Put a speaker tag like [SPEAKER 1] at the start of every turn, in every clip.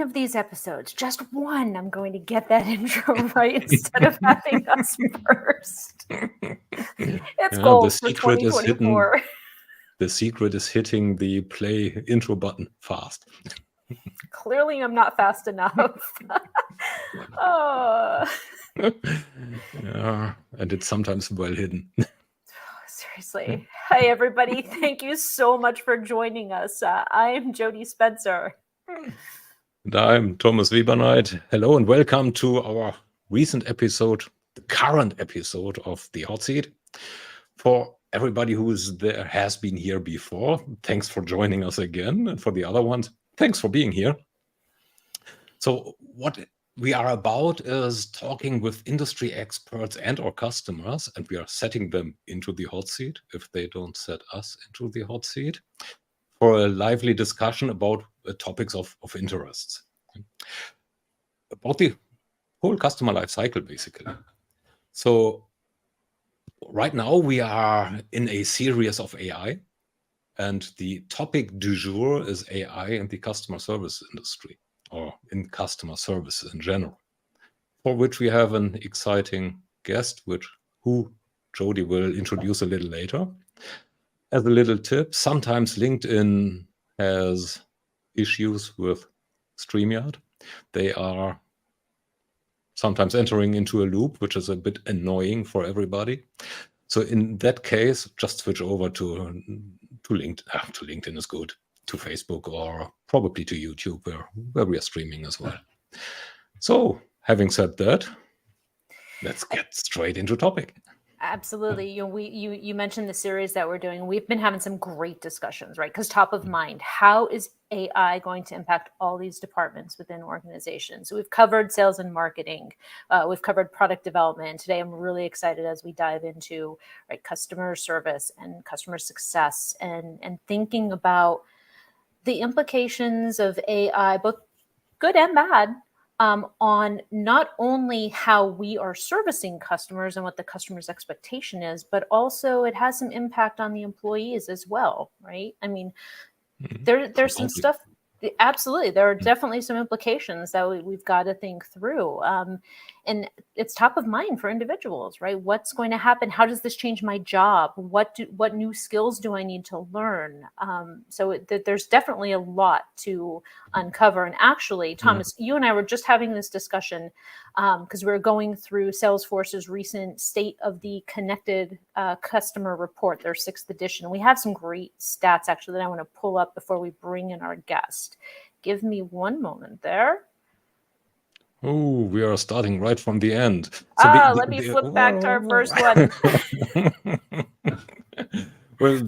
[SPEAKER 1] of these episodes, just one, I'm going to get that intro right instead of having us first. It's gold for 2024.
[SPEAKER 2] The secret is hitting the play intro button fast.
[SPEAKER 1] Clearly, I'm not fast enough.
[SPEAKER 2] Yeah, and it's sometimes well hidden.
[SPEAKER 1] Seriously. Hi, everybody. Thank you so much for joining us. I'm Jody Spencer.
[SPEAKER 2] And I'm Thomas Wieberneit. Hello and welcome to our recent episode, the current episode of The Hot Seat. For everybody who has been here before, thanks for joining us again. And for the other ones, thanks for being here. So what we are about is talking with industry experts and our customers, and we are setting them into the hot seat if they don't set us into the hot seat for a lively discussion about topics of interest, about the whole customer life cycle, basically. So right now we are in a series of AI, and the topic du jour is AI in the customer service industry, or in customer services in general, for which we have an exciting guest, who Jody will introduce a little later. As a little tip, sometimes LinkedIn has issues with StreamYard. They are sometimes entering into a loop, which is a bit annoying for everybody. So in that case, just switch over to LinkedIn. To LinkedIn is good. To Facebook or probably to YouTube, where we are streaming as well. So having said that, let's get straight into topic.
[SPEAKER 1] Absolutely. You mentioned the series that we're doing. We've been having some great discussions, right? Because top of mind, how is AI going to impact all these departments within organizations? So we've covered sales and marketing. We've covered product development. Today, I'm really excited as we dive into customer service and customer success and thinking about the implications of AI, both good and bad, on not only how we are servicing customers and what the customer's expectation is, but also it has some impact on the employees as well, right? I mean, there's some stuff. Absolutely. There are definitely some implications that we've got to think through. And it's top of mind for individuals, right? What's going to happen? How does this change my job? What new skills do I need to learn? So there's definitely a lot to uncover. And actually, Thomas, you and I were just having this discussion because we're going through Salesforce's recent State of the Connected Customer Report, their 6th edition. We have some great stats, actually, that I want to pull up before we bring in our guest. Give me one moment there.
[SPEAKER 2] Oh, we are starting right from the end.
[SPEAKER 1] So let me flip back to our first one.
[SPEAKER 2] Well,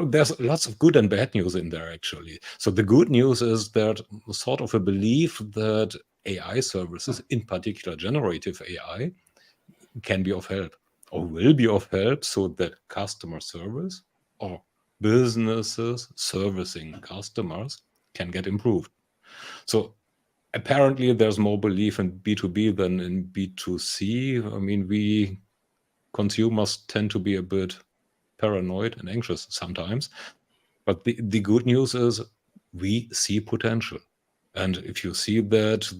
[SPEAKER 2] there's lots of good and bad news in there, actually. So the good news is that sort of a belief that AI services, in particular generative AI, can be of help or will be of help so that customer service or businesses servicing customers can get improved. So apparently there's more belief in B2B than in B2C. I mean, we consumers tend to be a bit paranoid and anxious sometimes. But the good news is we see potential. And if you see that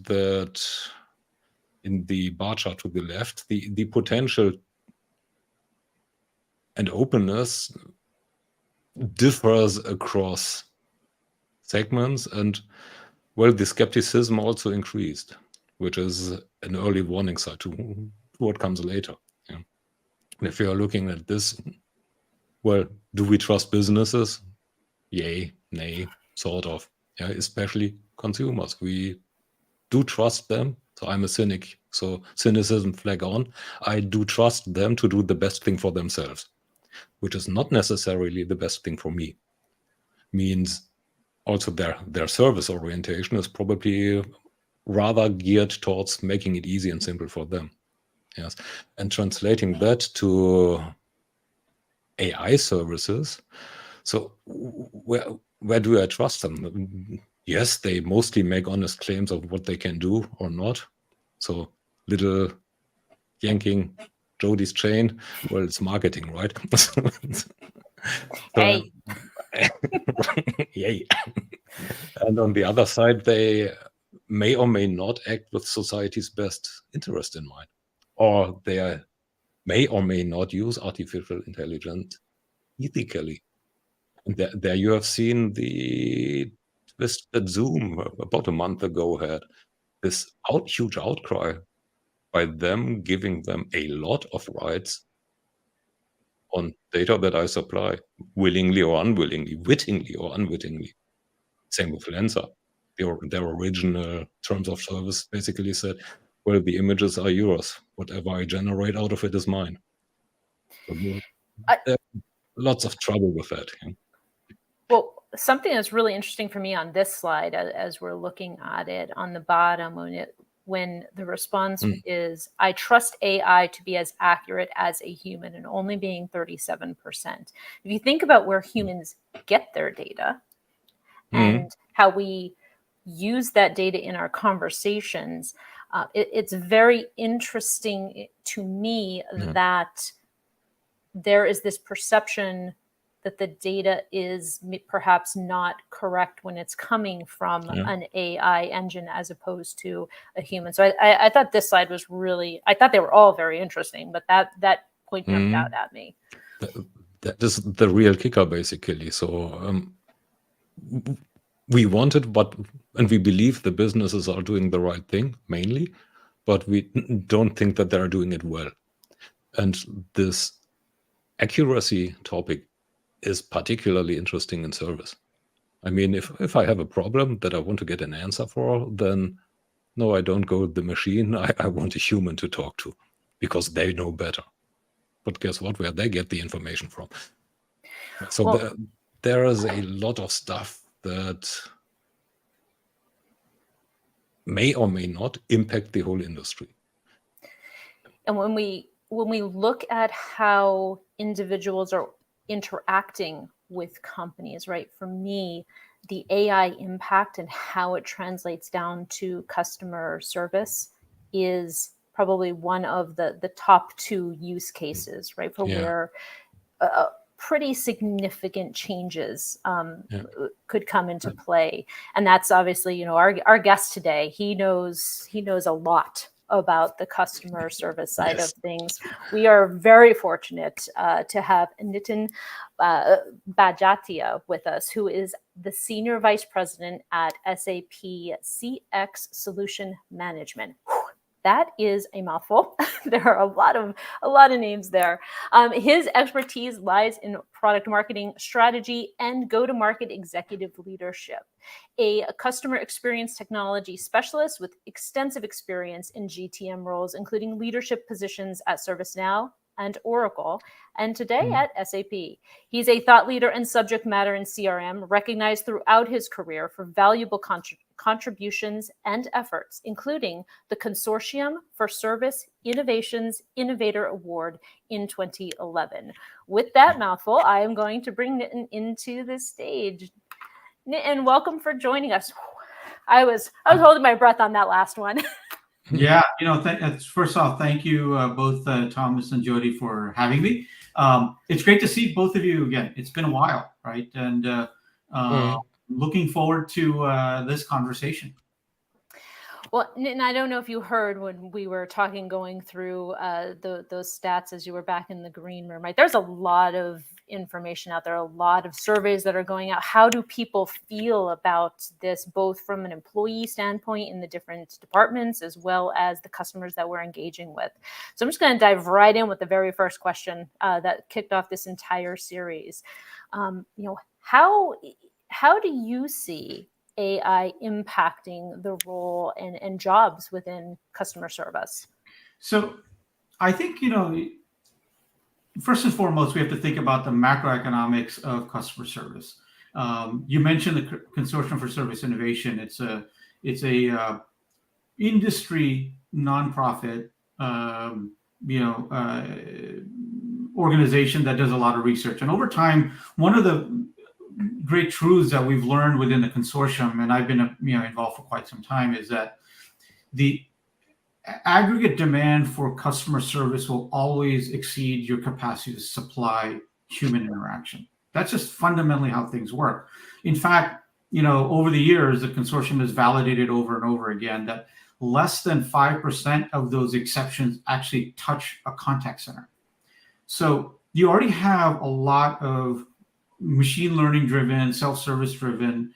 [SPEAKER 2] in the bar chart to the left, the potential and openness differs across segments, and well, the skepticism also increased, which is an early warning sign to what comes later. Yeah. And if you are looking at this, well, do we trust businesses? Yay, nay, sort of. Yeah, especially consumers. We do trust them. So I'm a cynic. So cynicism flag on. I do trust them to do the best thing for themselves, which is not necessarily the best thing for me. Means also their service orientation is probably rather geared towards making it easy and simple for them. Yes, and translating that to AI services. So where do I trust them? Yes, they mostly make honest claims of what they can do or not. So little yanking Jody's chain, well, it's marketing, right?
[SPEAKER 1] Hey.
[SPEAKER 2] Yay. And on the other side, they may or may not act with society's best interest in mind, or they may or may not use artificial intelligence ethically. And there you have seen the twist that Zoom about a month ago had this huge outcry by them giving them a lot of rights on data that I supply, willingly or unwillingly, wittingly or unwittingly. Same with Lensa. Their original terms of service basically said, well, the images are yours. Whatever I generate out of it is mine. So there's lots of trouble with that. Yeah.
[SPEAKER 1] Well, something that's really interesting for me on this slide, as we're looking at it on the bottom, when the response is, I trust AI to be as accurate as a human, and only being 37%. If you think about where humans get their data and how we use that data in our conversations, it's very interesting to me that there is this perception that the data is perhaps not correct when it's coming from an AI engine as opposed to a human. So I thought this slide was really, I thought they were all very interesting, but that point jumped out at me.
[SPEAKER 2] That is the real kicker, basically. So we wanted, and we believe the businesses are doing the right thing, mainly, but we don't think that they're doing it well. And this accuracy topic is particularly interesting in service. I mean, if I have a problem that I want to get an answer for, then no, I don't go with the machine. I want a human to talk to because they know better. But guess what? Where they get the information from. So there is a lot of stuff that may or may not impact the whole industry.
[SPEAKER 1] And when we look at how individuals are interacting with companies, right? For me, the AI impact and how it translates down to customer service is probably one of the top two use cases, right? For where pretty significant changes could come into play. And that's obviously, our guest today, he knows a lot about the customer service side of things. We are very fortunate to have Nitin Badjatia with us, who is the Senior Vice President at SAP CX Solution Management. That is a mouthful. There are a lot of names there. His expertise lies in product marketing strategy and go-to-market executive leadership. A customer experience technology specialist with extensive experience in GTM roles, including leadership positions at ServiceNow and Oracle, and today at SAP. He's a thought leader and subject matter in CRM, recognized throughout his career for valuable contributions and efforts, including the Consortium for Service Innovations Innovator Award in 2011. With that mouthful, I am going to bring Nitin into the stage. Nitin, welcome for joining us. I was holding my breath on that last one.
[SPEAKER 3] Yeah, first off, thank you both Thomas and Jody for having me. It's great to see both of you again. It's been a while, right? And looking forward to this conversation.
[SPEAKER 1] Well, Nitin, I don't know if you heard when we were going through those stats as you were back in the green room, right? There's a lot of information out there, a lot of surveys that are going out. How do people feel about this, both from an employee standpoint in the different departments, as well as the customers that we're engaging with? So I'm just going to dive right in with the very first question that kicked off this entire series. How do you see AI impacting the role and jobs within customer service?
[SPEAKER 3] So I think, first and foremost, we have to think about the macroeconomics of customer service. You mentioned the Consortium for Service Innovation. It's a industry nonprofit, organization that does a lot of research. And over time, one of the great truths that we've learned within the consortium, and I've been involved for quite some time, is that the aggregate demand for customer service will always exceed your capacity to supply human interaction. That's just fundamentally how things work. In fact, over the years, the consortium has validated over and over again that less than 5% of those exceptions actually touch a contact center. So you already have a lot of machine learning driven, self-service driven,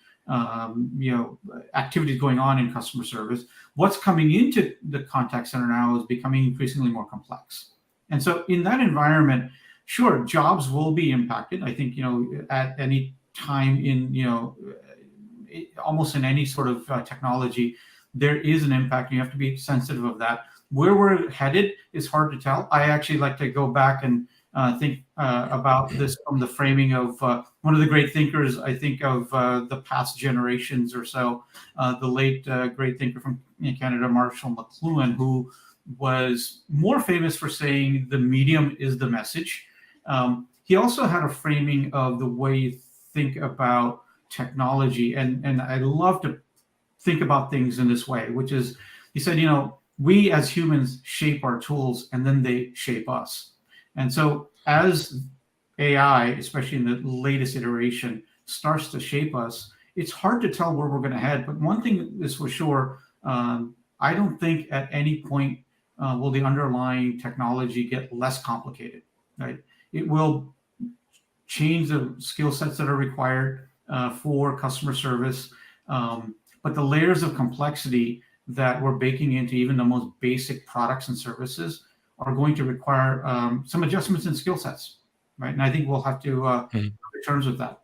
[SPEAKER 3] activities going on in customer service. What's coming into the contact center now is becoming increasingly more complex. And so in that environment, sure, jobs will be impacted. I think, at any time in, almost in any sort of technology, there is an impact. You have to be sensitive of that. Where we're headed is hard to tell. I actually like to go back and think about this from the framing of one of the great thinkers, I think, of the past generations or so, the late great thinker from Canada, Marshall McLuhan, who was more famous for saying the medium is the message. He also had a framing of the way you think about technology, and I love to think about things in this way, which is, he said, we as humans shape our tools and then they shape us. And so as AI, especially in the latest iteration, starts to shape us, it's hard to tell where we're going to head. But one thing is for sure, I don't think at any point will the underlying technology get less complicated, right? It will change the skill sets that are required for customer service. But the layers of complexity that we're baking into even the most basic products and services are going to require some adjustments in skill sets, right? And I think we'll have to come to terms with that.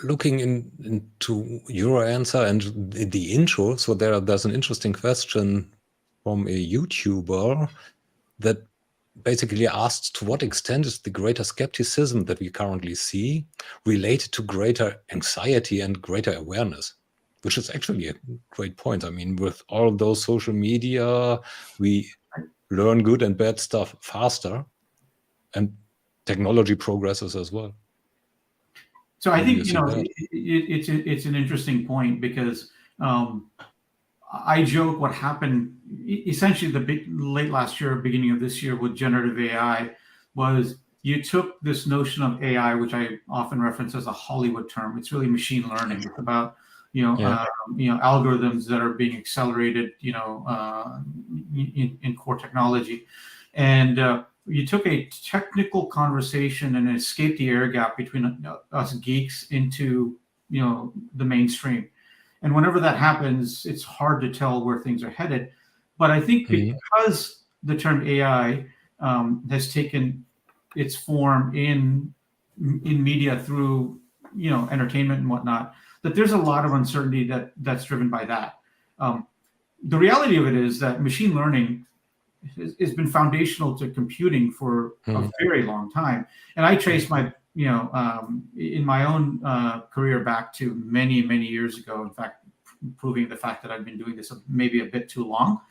[SPEAKER 2] Looking into your answer and the intro, so there's an interesting question from a YouTuber that basically asks, to what extent is the greater skepticism that we currently see related to greater anxiety and greater awareness? Which is actually a great point. I mean, with all those social media, we learn good and bad stuff faster, and technology progresses as well.
[SPEAKER 3] So I think, it's an interesting point, because I joke what happened essentially late last year, beginning of this year with generative AI was you took this notion of AI, which I often reference as a Hollywood term. It's really machine learning. It's about algorithms that are being accelerated, in core technology. And you took a technical conversation and escaped the air gap between us geeks into, the mainstream. And whenever that happens, it's hard to tell where things are headed. But I think because the term AI has taken its form in media through, entertainment and whatnot, that there's a lot of uncertainty that's driven by that. The reality of it is that machine learning has been foundational to computing for a very long time. And I trace my, in my own career back to many, many years ago, in fact, proving the fact that I've been doing this maybe a bit too long.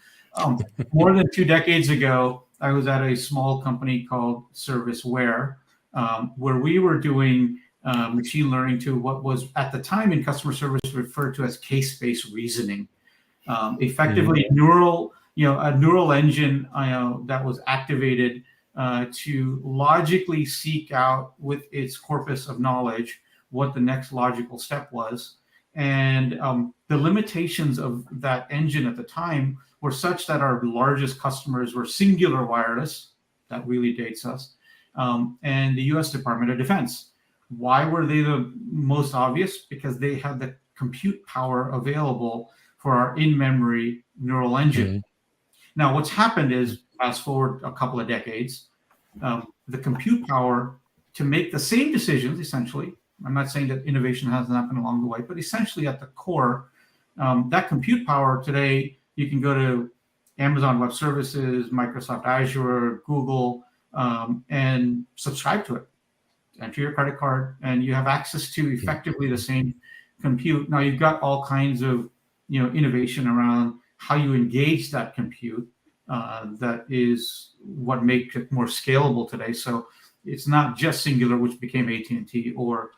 [SPEAKER 3] More than 2 decades ago, I was at a small company called Serviceware, where we were doing machine learning to what was at the time in customer service referred to as case-based reasoning. Effectively, a neural engine that was activated to logically seek out with its corpus of knowledge what the next logical step was. And the limitations of that engine at the time were such that our largest customers were Singular Wireless, that really dates us, and the US Department of Defense. Why were they the most obvious? Because they had the compute power available for our in-memory neural engine. Now, what's happened is, fast forward a couple of decades, the compute power to make the same decisions, essentially, I'm not saying that innovation hasn't happened along the way, but essentially at the core, that compute power today, you can go to Amazon Web Services, Microsoft Azure, Google, and subscribe to it. Enter your credit card, and you have access to effectively the same compute. Now, you've got all kinds of innovation around how you engage that compute. That is what makes it more scalable today. So it's not just Singular, which became AT&T, or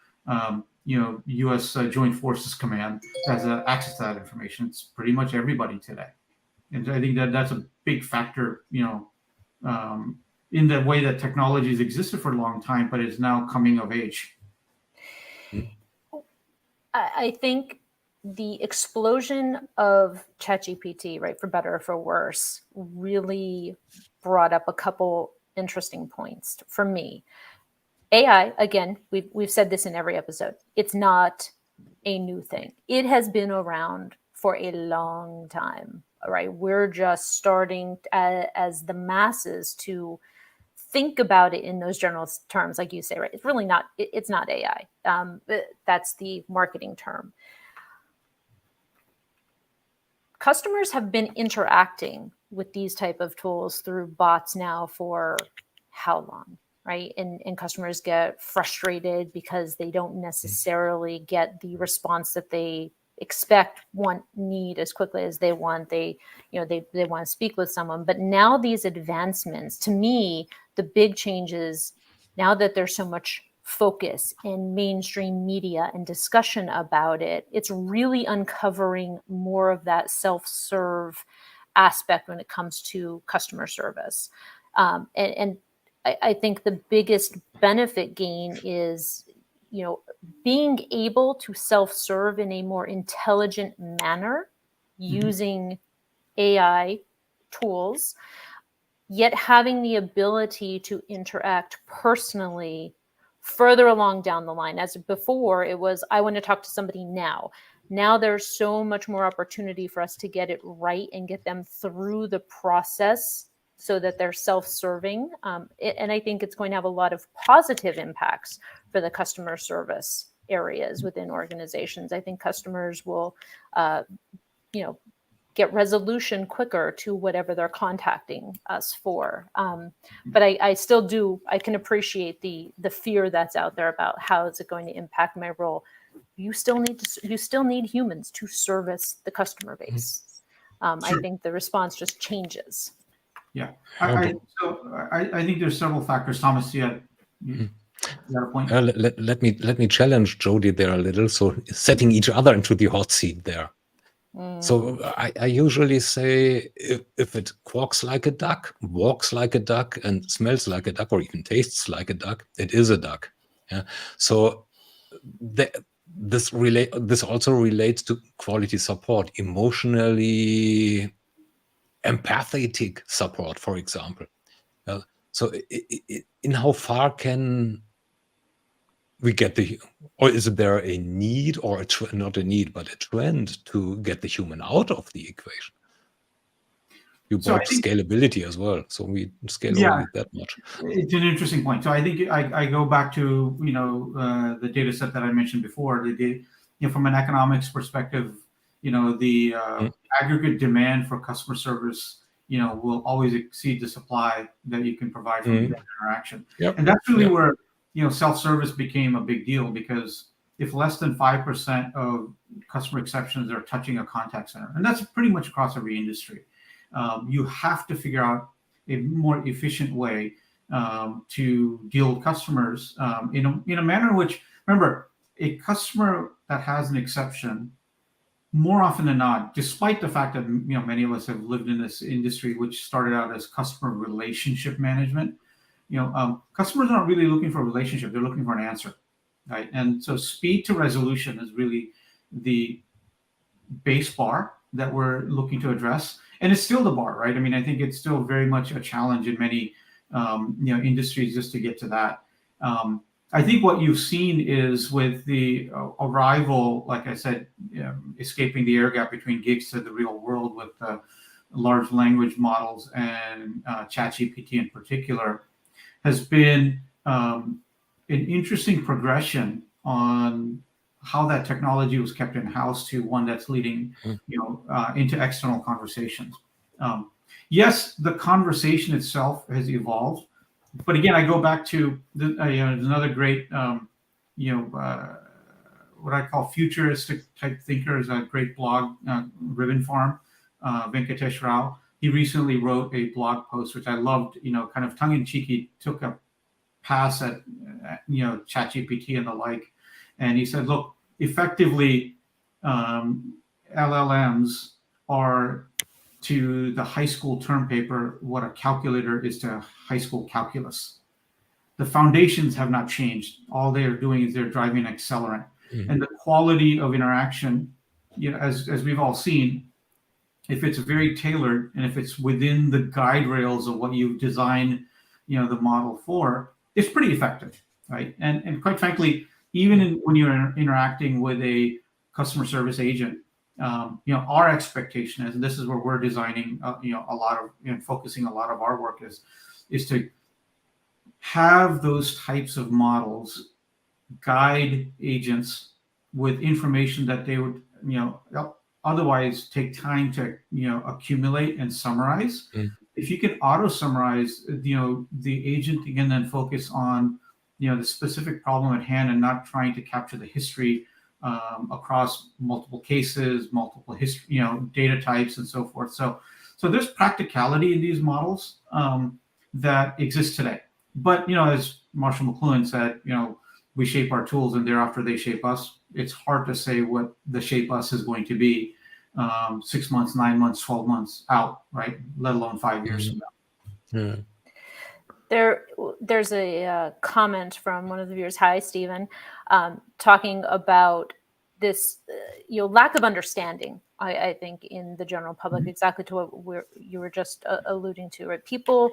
[SPEAKER 3] U.S. Joint Forces Command has access to that information. It's pretty much everybody today, and I think that's a big factor. In the way that technology has existed for a long time, but is now coming of age.
[SPEAKER 1] I think the explosion of ChatGPT, right, for better or for worse, really brought up a couple interesting points for me. AI, again, we've said this in every episode, it's not a new thing. It has been around for a long time, right? We're just starting as the masses to think about it in those general terms, like you say, right? It's really not, it's not AI. That's the marketing term. Customers have been interacting with these type of tools through bots now for how long, right? And customers get frustrated because they don't necessarily get the response that they expect, want, need as quickly as they want. They want to speak with someone. But now these advancements, to me, the big changes, now that there's so much focus in mainstream media and discussion about it, it's really uncovering more of that self-serve aspect when it comes to customer service. And I think the biggest benefit gain is, being able to self-serve in a more intelligent manner using AI tools, yet having the ability to interact personally further along down the line. As before, it was, I want to talk to somebody now. Now there's so much more opportunity for us to get it right and get them through the process so that they're self-serving. And I think it's going to have a lot of positive impacts for the customer service areas within organizations. I think customers will, get resolution quicker to whatever they're contacting us for. But I still I can appreciate the fear that's out there about how is it going to impact my role. You still need humans to service the customer base.
[SPEAKER 3] Sure.
[SPEAKER 1] I think the response just changes.
[SPEAKER 3] Yeah, I think there's several factors. Thomas, you had a point.
[SPEAKER 2] Let me challenge Jody there a little. So setting each other into the hot seat there. So I usually say if it quacks like a duck, walks like a duck, and smells like a duck, or even tastes like a duck, it is a duck. Yeah. So this also relates to quality support, emotionally empathetic support, for example. So in how far can we get or is there a need, or not a need, but a trend to get the human out of the equation? You brought scalability as well, so we scale only that much.
[SPEAKER 3] It's an interesting point. So I think I go back to the data set that I mentioned before. From an economics perspective, the aggregate demand for customer service will always exceed the supply that you can provide from human interaction.
[SPEAKER 2] Yep.
[SPEAKER 3] And that's really where self-service became a big deal, because if less than 5% of customer exceptions are touching a contact center, and that's pretty much across every industry, you have to figure out a more efficient way to deal with customers in a manner in which, remember, a customer that has an exception, more often than not, despite the fact that many of us have lived in this industry, which started out as customer relationship management, customers aren't really looking for a relationship; they're looking for an answer, right? And so, speed to resolution is really the base bar that we're looking to address, and it's still the bar, right? I mean, I think it's still very much a challenge in many industries just to get to that. I think what you've seen is with the arrival, like I said, escaping the air gap between gigs to the real world with large language models and ChatGPT in particular, has been an interesting progression on how that technology was kept in-house to one that's leading into external conversations. Yes, the conversation itself has evolved. But again, I go back to another great, what I call futuristic type thinker, is a great blog, Ribbon Farm, Venkatesh Rao. He recently wrote a blog post, which I loved, kind of tongue-in-cheek. He took a pass at, ChatGPT and the like. And he said, look, effectively, LLMs are to the high school term paper what a calculator is to high school calculus. The foundations have not changed. All they are doing is they're driving an accelerant. and the quality of interaction, as we've all seen, if it's very tailored and if it's within the guide rails of what you've designed, the model for, it's pretty effective, right? And quite frankly, even when you're interacting with a customer service agent, our expectation is, and this is where we're designing, a lot of, focusing a lot of our work is to have those types of models guide agents with information that they would, otherwise take time to, accumulate and summarize. If you can auto summarize, the agent can then focus on, the specific problem at hand and not trying to capture the history across multiple cases, multiple history, data types and so forth. So there's practicality in these models that exist today. But, as Marshall McLuhan said, we shape our tools and thereafter they shape us. It's hard to say what the shape us is going to be 6 months, 9 months, 12 months out, right? Let alone 5 years from now.
[SPEAKER 1] There's a comment from one of the viewers, hi, Stephen, talking about this lack of understanding, I think, in the general public, exactly to what you were just alluding to, right? People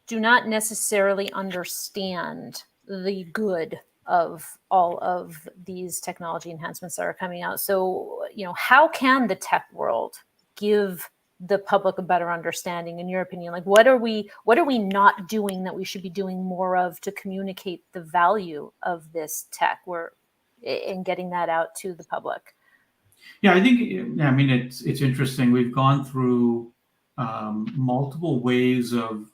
[SPEAKER 1] do not necessarily understand the good of all of these technology enhancements that are coming out. So, how can the tech world give the public a better understanding, in your opinion? Like, what are we not doing that we should be doing more of to communicate the value of this tech and getting that out to the public?
[SPEAKER 3] Yeah, I think, it's interesting. We've gone through multiple waves of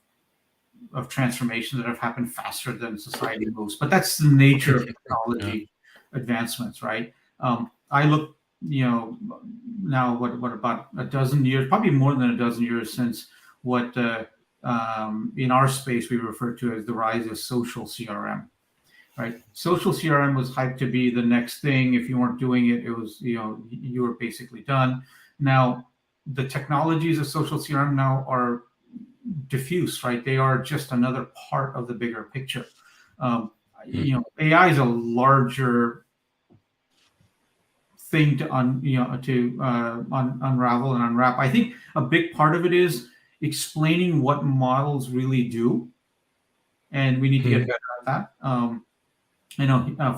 [SPEAKER 3] transformation that have happened faster than society moves, but that's the nature of technology advancements, right? I look, now what about a dozen years, probably more than a dozen years since what in our space we refer to as the rise of social CRM, right? Social CRM was hyped to be the next thing. If you weren't doing it, it was, you were basically done. Now, the technologies of social CRM now are diffuse, right? They are just another part of the bigger picture. AI is a larger thing to unravel and unwrap. I think a big part of it is explaining what models really do, and we need to get better at that.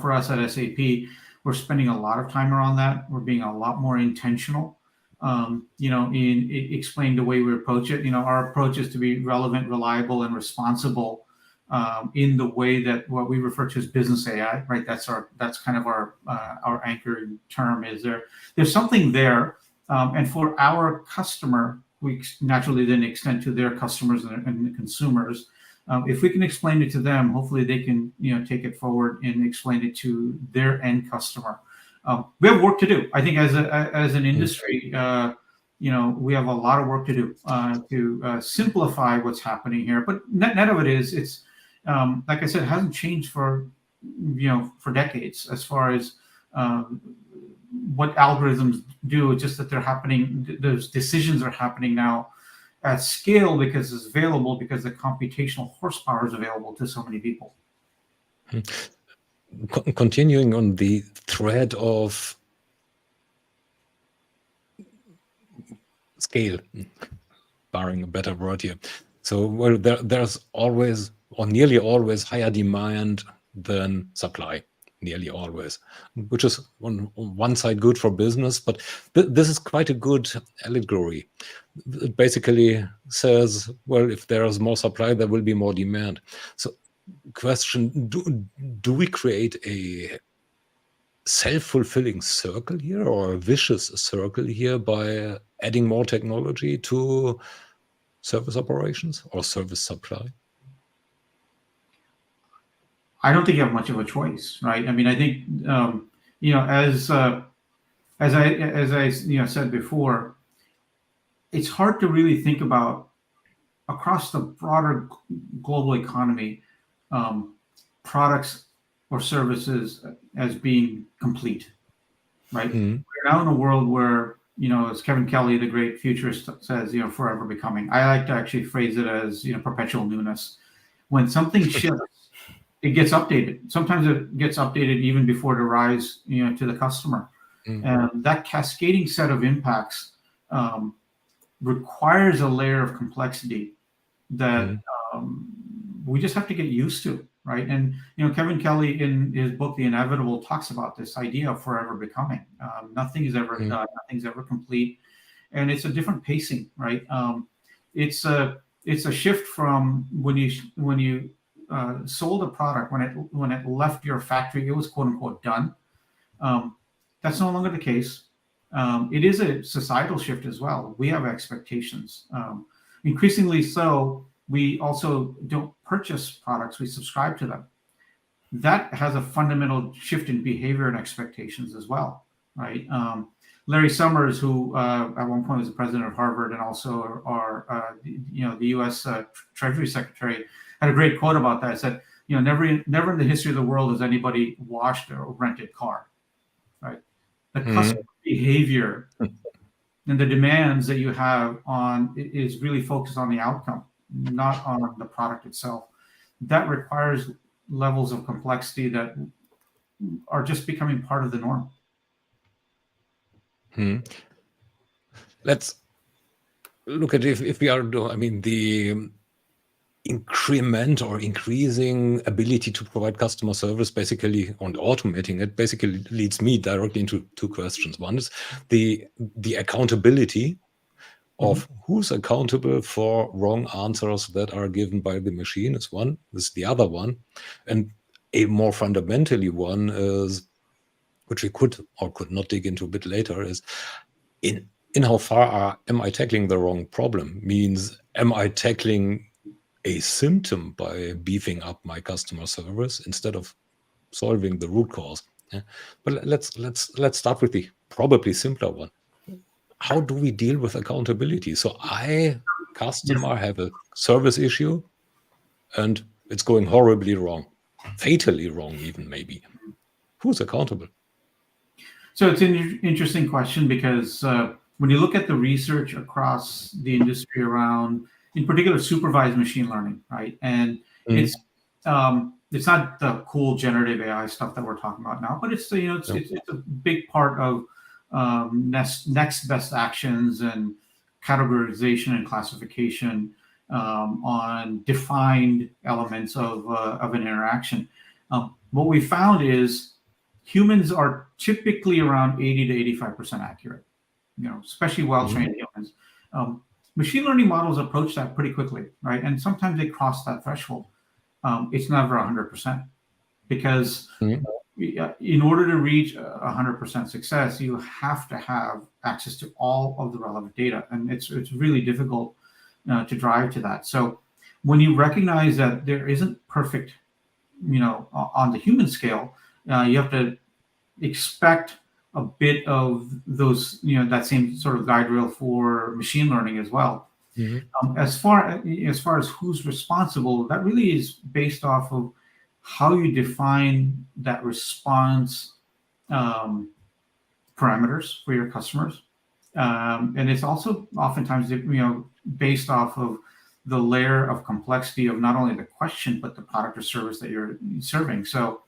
[SPEAKER 3] For us at SAP, we're spending a lot of time around that. We're being a lot more intentional, in explaining the way we approach it. Our approach is to be relevant, reliable, and responsible in the way that what we refer to as business AI, right? That's kind of our anchor term. Is there's something there, and for our customer, we naturally then extend to their customers and the consumers. If we can explain it to them, hopefully they can take it forward and explain it to their end customer. We have work to do. I think as an industry, we have a lot of work to do to simplify what's happening here. But net of it is, it's like I said, it hasn't changed for decades as far as what algorithms do. It's just that they're happening. Those decisions are happening now at scale because it's available, because the computational horsepower is available to so many people.
[SPEAKER 2] Continuing on the thread of scale, barring a better word here. So, well, there's always, or nearly always, higher demand than supply. Nearly always, which is on one side good for business, but this is quite a good allegory. It basically says, well, if there is more supply, there will be more demand. So, question, do we create a self-fulfilling circle here, or a vicious circle here, by adding more technology to service operations or service supply?
[SPEAKER 3] I don't think you have much of a choice, right? I mean, I think as I said before, it's hard to really think about across the broader global economy products or services as being complete, right? We're now in a world where, as Kevin Kelly, the great futurist, says, forever becoming. I like to actually phrase it as, perpetual newness. When something shifts, it gets updated. Sometimes it gets updated even before it arrives, to the customer. And that cascading set of impacts requires a layer of complexity that we just have to get used to, right? And Kevin Kelly in his book The Inevitable talks about this idea of forever becoming. Nothing is ever done, nothing's ever complete, and it's a different pacing, right? It's a shift from when you sold a product, when it left your factory, it was quote unquote done. That's no longer the case. It is a societal shift as well. We have expectations. Increasingly so, we also don't purchase products, we subscribe to them. That has a fundamental shift in behavior and expectations as well, right? Larry Summers, who at one point was the president of Harvard and also the U.S. Treasury Secretary, had a great quote about that. It said, never in the history of the world has anybody washed or rented car, right? The customer behavior and the demands that you have on is really focused on the outcome, not on the product itself. That requires levels of complexity that are just becoming part of the norm.
[SPEAKER 2] Let's look at if we are, the increment or increasing ability to provide customer service, basically, on automating it, basically leads me directly into two questions. One is the accountability of who's accountable for wrong answers that are given by the machine is one. This is the other one. And a more fundamentally one is, which we could or could not dig into a bit later, is in how far am I tackling the wrong problem? Means, am I tackling a symptom by beefing up my customer service instead of solving the root cause? Yeah. But let's start with the probably simpler one. How do we deal with accountability? So customer, have a service issue and it's going horribly wrong, fatally wrong even maybe. Who's accountable?
[SPEAKER 3] So it's an interesting question because when you look at the research across the industry around, in particular, supervised machine learning, right? And it's not the cool generative AI stuff that we're talking about now, but it's a big part of next best actions and categorization and classification on defined elements of an interaction. What we found is humans are typically around 80 to 85% accurate, especially well-trained humans. Machine learning models approach that pretty quickly, right? And sometimes they cross that threshold. It's never 100% because in order to reach 100% success, you have to have access to all of the relevant data. And it's really difficult to drive to that. So when you recognize that there isn't perfect, on the human scale, you have to expect a bit of those, that same sort of guide rail for machine learning as well. As far as who's responsible, that really is based off of how you define that response parameters for your customers, and it's also oftentimes based off of the layer of complexity of not only the question but the product or service that you're serving. So,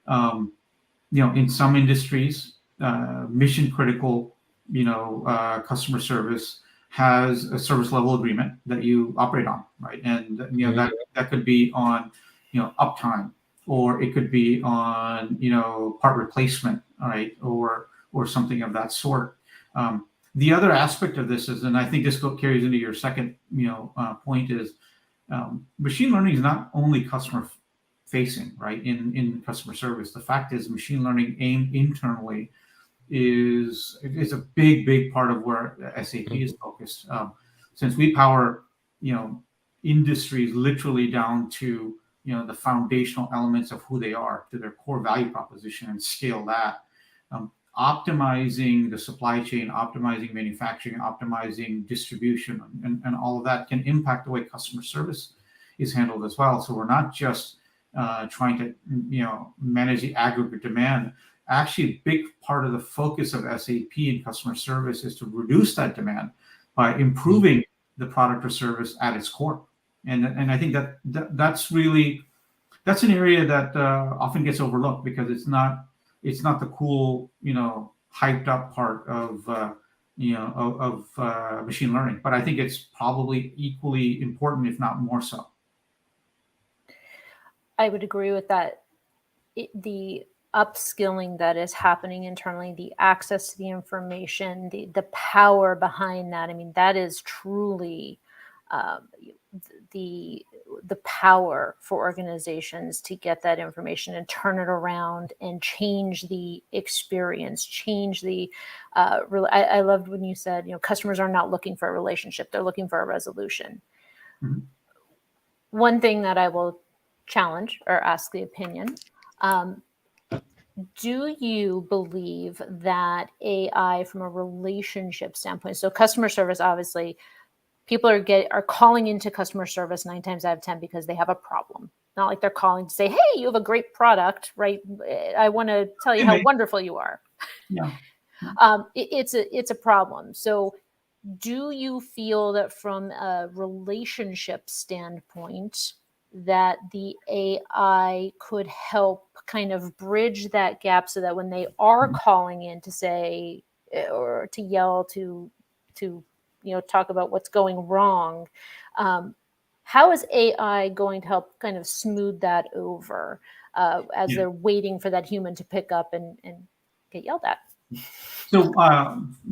[SPEAKER 3] in some industries, mission critical, customer service has a service level agreement that you operate on, right? And that could be on uptime, or it could be on part replacement, right, or something of that sort. The other aspect of this is, and I think this carries into your second point, is machine learning is not only customer facing, right, in customer service. The fact is, machine learning aimed internally is a big part of where SAP is focused. Since we power industries literally down to the foundational elements of who they are, to their core value proposition, and scale that, optimizing the supply chain, optimizing manufacturing, optimizing distribution, and all of that can impact the way customer service is handled as well. So we're not just trying to manage the aggregate demand. Actually, a big part of the focus of SAP in customer service is to reduce that demand by improving the product or service at its core. And I think that's really that's an area that often gets overlooked because it's not the cool, hyped up part of machine learning. But I think it's probably equally important, if not more so.
[SPEAKER 1] I would agree with that. The upskilling that is happening internally, the access to the information, the power behind that. I mean, that is truly the power for organizations to get that information and turn it around and change the experience, change the. I loved when you said, customers are not looking for a relationship; they're looking for a resolution.
[SPEAKER 3] Mhm.
[SPEAKER 1] One thing that I will challenge or ask the opinion. Do you believe that AI from a relationship standpoint, so customer service, obviously, people are calling into customer service 9 times out of 10 because they have a problem. Not like they're calling to say, hey, you have a great product, right? I want to tell you how wonderful you are.
[SPEAKER 3] Yeah.
[SPEAKER 1] It's a problem. So do you feel that from a relationship standpoint that the AI could help kind of bridge that gap so that when they are calling in to say or to yell to talk about what's going wrong, how is AI going to help kind of smooth that over as they're waiting for that human to pick up and get yelled at?
[SPEAKER 3] So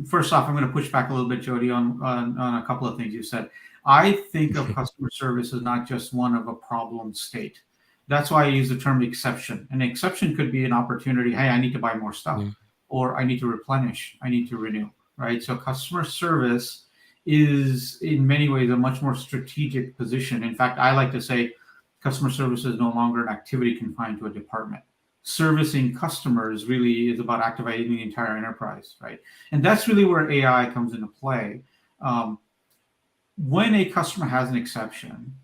[SPEAKER 3] first off, I'm going to push back a little bit, Jody, on a couple of things you said. I think of customer service as not just one of a problem state. That's why I use the term exception. An exception could be an opportunity. Hey, I need to buy more stuff, or I need to replenish, I need to renew, right? So customer service is in many ways a much more strategic position. In fact, I like to say customer service is no longer an activity confined to a department. Servicing customers really is about activating the entire enterprise, right? And that's really where AI comes into play. When a customer has an exception,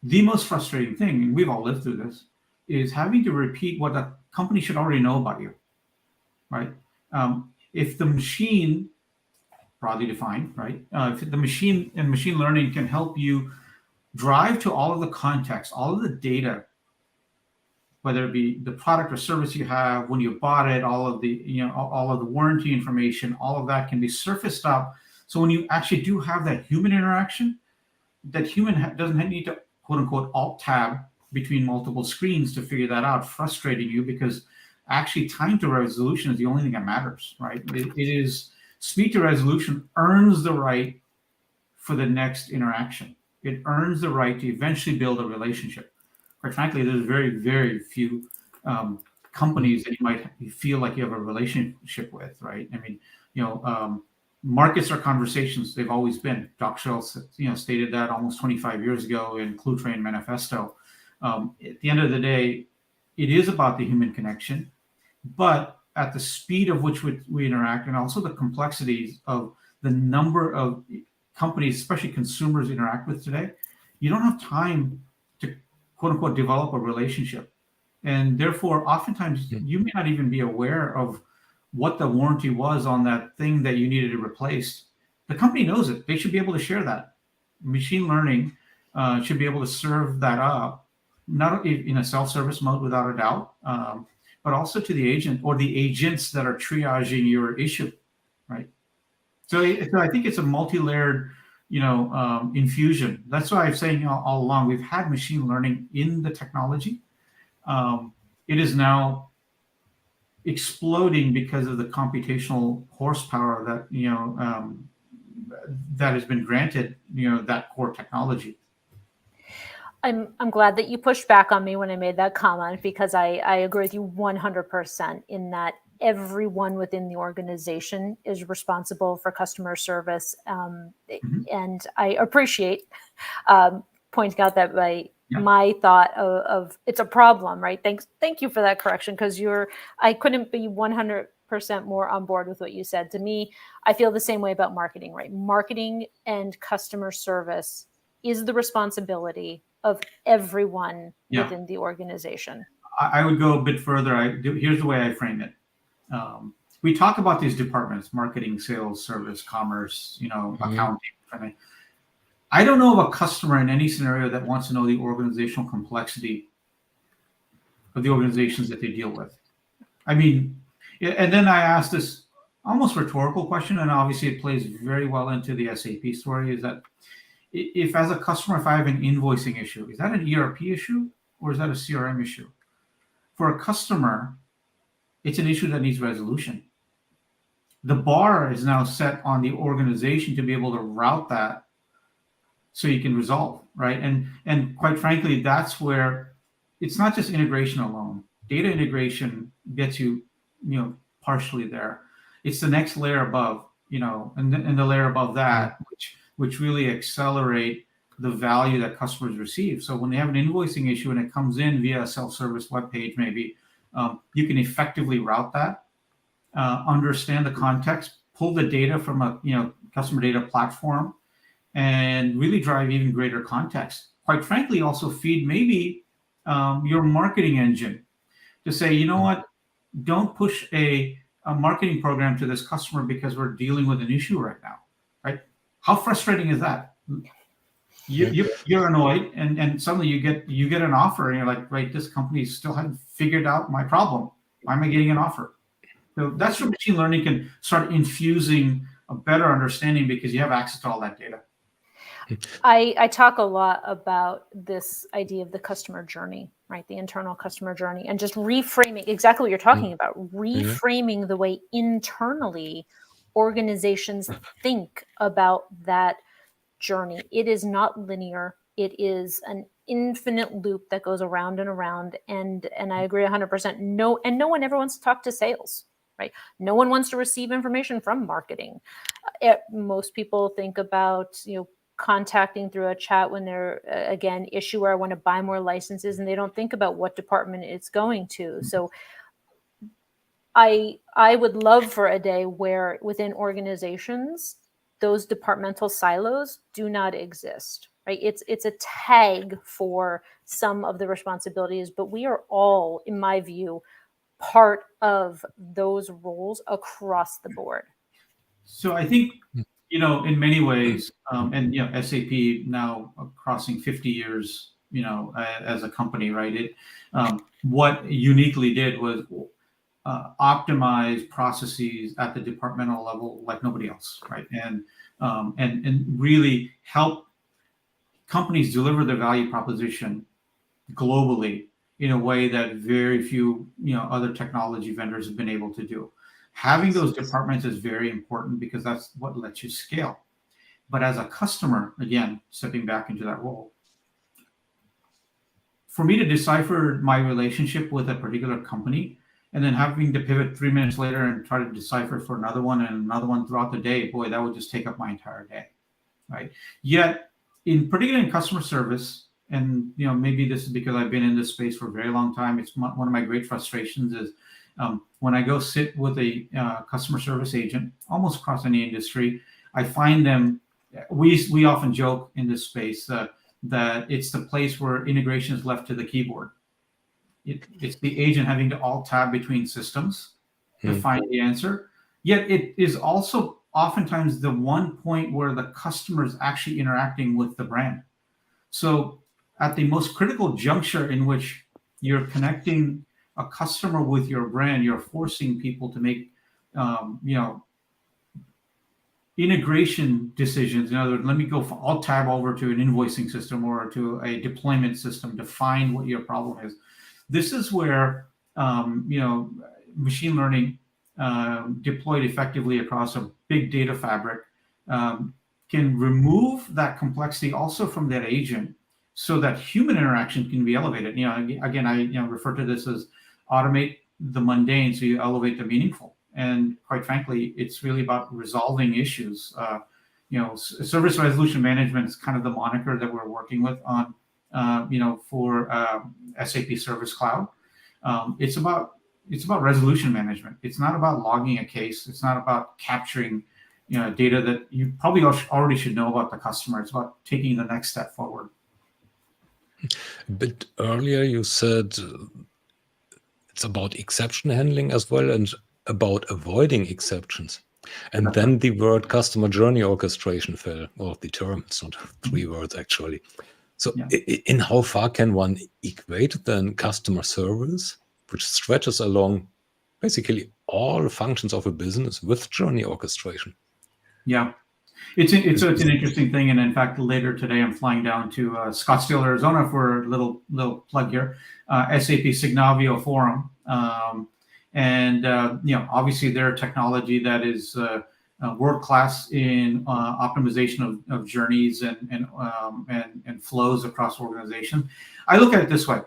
[SPEAKER 3] the most frustrating thing, and we've all lived through this, is having to repeat what the company should already know about you, right? If the machine, broadly defined, right? If the machine and machine learning can help you drive to all of the context, all of the data, whether it be the product or service you have, when you bought it, all of the warranty information, all of that can be surfaced up. So when you actually do have that human interaction, that human doesn't need to quote unquote alt tab between multiple screens to figure that out, frustrating you, because actually time to resolution is the only thing that matters, right? It is speed to resolution earns the right for the next interaction. It earns the right to eventually build a relationship. Quite frankly, there's very, very few companies that you might feel like you have a relationship with, right? I mean, markets are conversations. They've always been. Doc Schultz, stated that almost 25 years ago in Clue Train Manifesto. At the end of the day, it is about the human connection, but at the speed of which we interact, and also the complexities of the number of companies, especially consumers, interact with today, you don't have time to quote unquote develop a relationship. And therefore, oftentimes you may not even be aware of what the warranty was on that thing that you needed to replace. The company knows it. They should be able to share that. Machine learning should be able to serve that up, not in a self-service mode without a doubt, but also to the agent or the agents that are triaging your issue, right? So I think it's a multi-layered, infusion. That's why I'm saying all along, we've had machine learning in the technology. It is now exploding because of the computational horsepower that that has been granted that core technology.
[SPEAKER 1] I'm glad that you pushed back on me when I made that comment, because I agree with you 100% in that everyone within the organization is responsible for customer service, and I appreciate pointing out that my thought of it's a problem, right? Thank you for that correction, because I couldn't be 100% more on board with what you said. To me, I feel the same way about marketing, right? Marketing and customer service is the responsibility of everyone within the organization.
[SPEAKER 3] I would go a bit further. Here's the way I frame it. We talk about these departments: marketing, sales, service, commerce, accounting. I don't know of a customer in any scenario that wants to know the organizational complexity of the organizations that they deal with. I mean, and then I asked this almost rhetorical question, and obviously it plays very well into the SAP story, is that if as a customer, if I have an invoicing issue, is that an ERP issue or is that a CRM issue? For a customer, it's an issue that needs resolution. The bar is now set on the organization to be able to route that so you can resolve, right? And quite frankly, that's where it's not just integration alone. Data integration gets you, partially there. It's the next layer above, and the layer above that, which really accelerate the value that customers receive. So when they have an invoicing issue and it comes in via a self-service web page, maybe you can effectively route that, understand the context, pull the data from a customer data platform, and really drive even greater context. Quite frankly, also feed maybe your marketing engine to say, you know what, don't push a marketing program to this customer because we're dealing with an issue right now, right? How frustrating is that? You're annoyed, and suddenly you get an offer, and you're like, right, this company still hasn't figured out my problem. Why am I getting an offer? So that's where machine learning can start infusing a better understanding because you have access to all that data.
[SPEAKER 1] I talk a lot about this idea of the customer journey, right? The internal customer journey, and just reframing exactly what you're talking about, reframing the way internally organizations think about that journey. It is not linear. It is an infinite loop that goes around and around. And I agree 100%. No one ever wants to talk to sales, right? No one wants to receive information from marketing. Most people think about, contacting through a chat when they're, again, issue where I want to buy more licenses, and they don't think about what department it's going to. So I would love for a day where within organizations, those departmental silos do not exist, right? It's a tag for some of the responsibilities, but we are all, in my view, part of those roles across the board.
[SPEAKER 3] So I think, in many ways, and SAP now crossing 50 years, as a company, right? It what uniquely did was optimize processes at the departmental level like nobody else, right? And really help companies deliver their value proposition globally in a way that very few other technology vendors have been able to do. Having those departments is very important because that's what lets you scale. But as a customer, again, stepping back into that role, for me to decipher my relationship with a particular company and then having to pivot 3 minutes later and try to decipher for another one and another one throughout the day, boy, that would just take up my entire day, right? Yet, particularly in customer service, and maybe this is because I've been in this space for a very long time, it's one of my great frustrations is when I go sit with a customer service agent, almost across any industry, I find them, we often joke in this space that it's the place where integration is left to the keyboard. It's the agent having to alt-tab between systems to find the answer. Yet it is also oftentimes the one point where the customer is actually interacting with the brand. So at the most critical juncture in which you're connecting a customer with your brand, you're forcing people to make, integration decisions. In other words, let me I'll tab over to an invoicing system or to a deployment system to find what your problem is. This is where, machine learning deployed effectively across a big data fabric can remove that complexity also from that agent so that human interaction can be elevated. Again, I refer to this as automate the mundane so you elevate the meaningful. And quite frankly, it's really about resolving issues. Service resolution management is kind of the moniker that we're working with on, for SAP Service Cloud. It's about resolution management. It's not about logging a case. It's not about capturing, data that you probably already should know about the customer. It's about taking the next step forward.
[SPEAKER 2] A bit earlier, you said it's about exception handling as well and about avoiding exceptions. And then the word customer journey orchestration fell, or the term, it's not 3 words actually. So
[SPEAKER 3] Yeah.
[SPEAKER 2] in how far can one equate then customer service, which stretches along basically all functions of a business with journey orchestration?
[SPEAKER 3] Yeah. It's an interesting thing, and in fact, later today I'm flying down to Scottsdale, Arizona, for a little plug here, SAP Signavio Forum, and obviously they're a technology that is world class in optimization of journeys and flows across organizations. I look at it this way: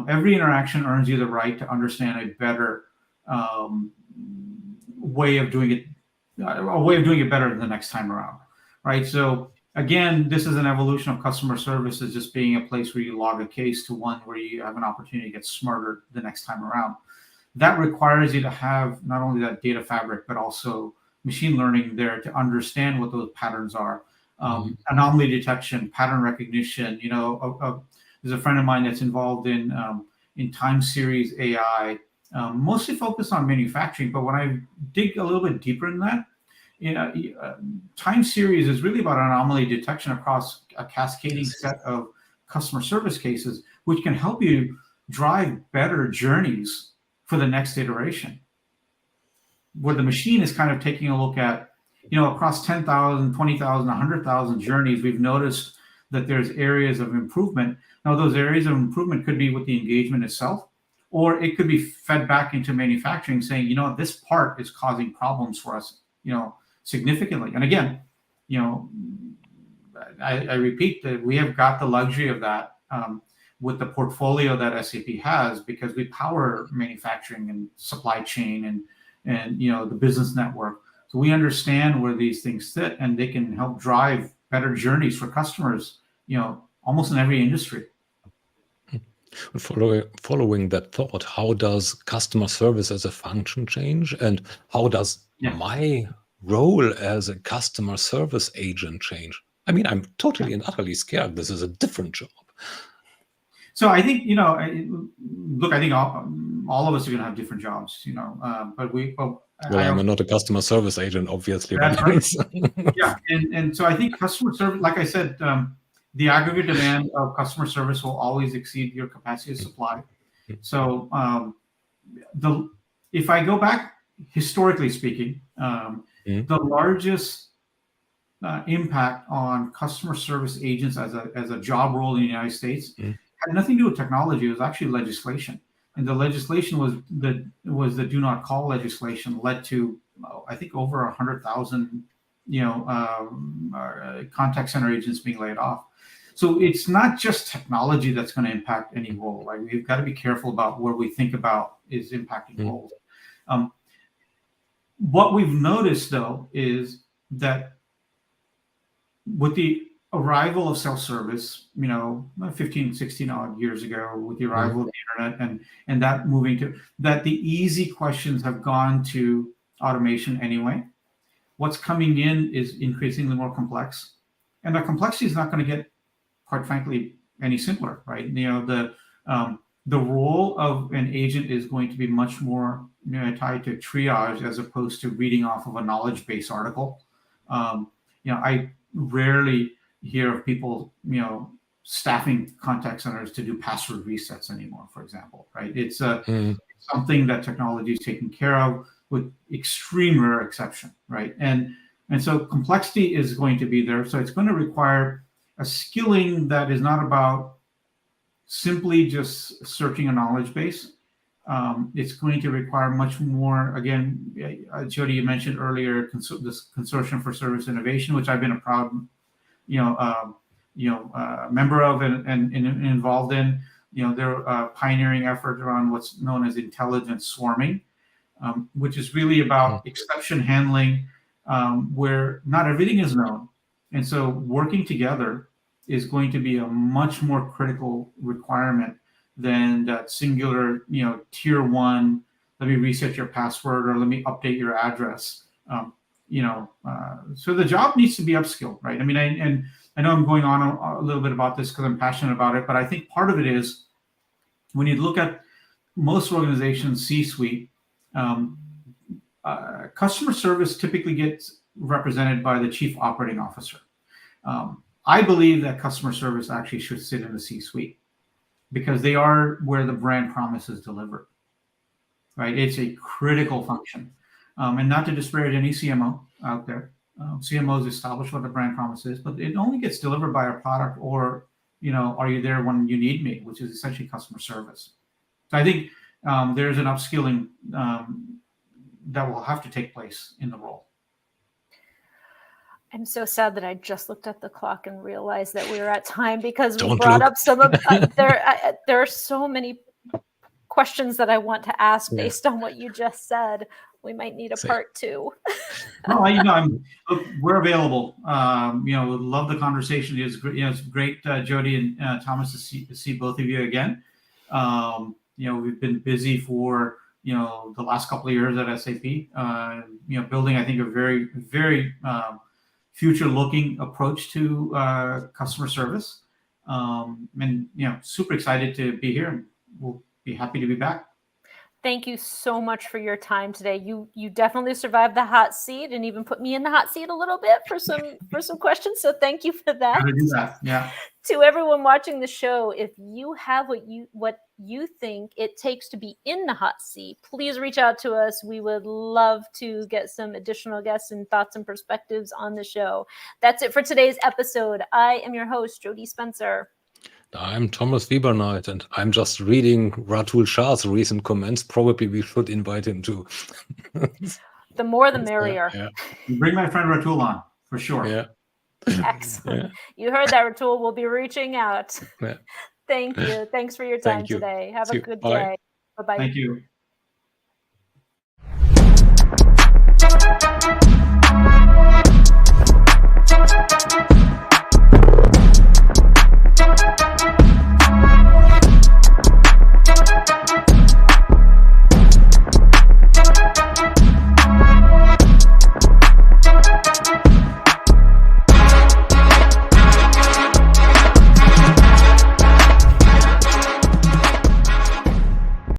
[SPEAKER 3] every interaction earns you the right to understand a better way of doing it. A way of doing it better the next time around, right? So again, this is an evolution of customer service as just being a place where you log a case to one where you have an opportunity to get smarter the next time around. That requires you to have not only that data fabric, but also machine learning there to understand what those patterns are. Anomaly detection, pattern recognition. There's a friend of mine that's involved in time series AI, mostly focused on manufacturing. But when I dig a little bit deeper in that, time series is really about anomaly detection across a cascading set of customer service cases, which can help you drive better journeys for the next iteration. Where the machine is kind of taking a look at, across 10,000, 20,000, 100,000 journeys, we've noticed that there's areas of improvement. Now, those areas of improvement could be with the engagement itself, or it could be fed back into manufacturing saying, this part is causing problems for us, significantly. And again, I repeat that we have got the luxury of that with the portfolio that SAP has, because we power manufacturing and supply chain and the business network. So we understand where these things sit, and they can help drive better journeys for customers, almost in every industry.
[SPEAKER 2] Following that thought, how does customer service as a function change, and how does my role as a customer service agent change? I mean, I'm totally and utterly scared. This is a different job.
[SPEAKER 3] So I think, I think all of us are going to have different jobs,
[SPEAKER 2] I'm not a customer service agent, obviously.
[SPEAKER 3] That's right. Yeah. And so I think customer service, like I said, the aggregate demand of customer service will always exceed your capacity to supply. So if I go back, historically speaking, the largest impact on customer service agents as a job role in the United States had nothing to do with technology. It was actually legislation, and the legislation was the do not call legislation led to I think over 100,000 contact center agents being laid off. So it's not just technology that's going to impact any role. Right? We've got to be careful about where we think about is impacting roles. What we've noticed, though, is that with the arrival of self-service, 15, 16 odd years ago, with the arrival of the internet and that moving to that, the easy questions have gone to automation anyway. What's coming in is increasingly more complex, and the complexity is not going to get, quite frankly, any simpler, right? The role of an agent is going to be much more tied to triage as opposed to reading off of a knowledge-based article. I rarely hear of people, staffing contact centers to do password resets anymore, for example, right? It's something that technology is taking care of with extreme rare exception, right? And so complexity is going to be there. So it's going to require a skilling that is not about simply just searching a knowledge base. It's going to require much more. Again, Jody, you mentioned earlier this Consortium for Service Innovation, which I've been a proud, member of and involved in. Their pioneering effort around what's known as intelligent swarming, which is really about exception handling, where not everything is known, and so working together is going to be a much more critical requirement than that singular, tier one, let me reset your password or let me update your address. So the job needs to be upskilled, right? I mean, and I know I'm going on a little bit about this because I'm passionate about it, but I think part of it is when you look at most organizations, C-suite, customer service typically gets represented by the chief operating officer. I believe that customer service actually should sit in the C-suite because they are where the brand promise is delivered, right? It's a critical function. And not to disparage any CMO out there. CMOs establish what the brand promise is, but it only gets delivered by a product or, are you there when you need me, which is essentially customer service. So I think there's an upskilling that will have to take place in the role.
[SPEAKER 1] I'm so sad that I just looked at the clock and realized that we were at time because we
[SPEAKER 2] Don't
[SPEAKER 1] brought
[SPEAKER 2] look.
[SPEAKER 1] up some of there are so many questions that I want to ask based on what you just said. We might need a part 2.
[SPEAKER 3] No, look, we're available. Would love the conversation. It's great, Jody and Thomas, to see both of you again. We've been busy for the last couple of years at SAP. Building, I think, a very, very future-looking approach to customer service. And super excited to be here, and we'll be happy to be back.
[SPEAKER 1] Thank you so much for your time today. You definitely survived the hot seat and even put me in the hot seat a little bit for some questions. So thank you for that.
[SPEAKER 3] How to do that? Yeah.
[SPEAKER 1] To everyone watching the show, if you have what you think it takes to be in the hot seat, please reach out to us. We would love to get some additional guests and thoughts and perspectives on the show. That's it for today's episode. I am your host, Jody Spencer.
[SPEAKER 2] I'm Thomas Wieberneit, and I'm just reading Ratul Shah's recent comments. Probably we should invite him too.
[SPEAKER 1] The more the merrier.
[SPEAKER 2] Yeah.
[SPEAKER 3] Bring my friend Ratul on, for sure.
[SPEAKER 2] Yeah.
[SPEAKER 1] Excellent. Yeah. You heard that, Ratul. We'll be reaching out.
[SPEAKER 2] Yeah.
[SPEAKER 1] Thank you. Thanks for your time today. Have a good day.
[SPEAKER 3] Bye-bye. Thank you.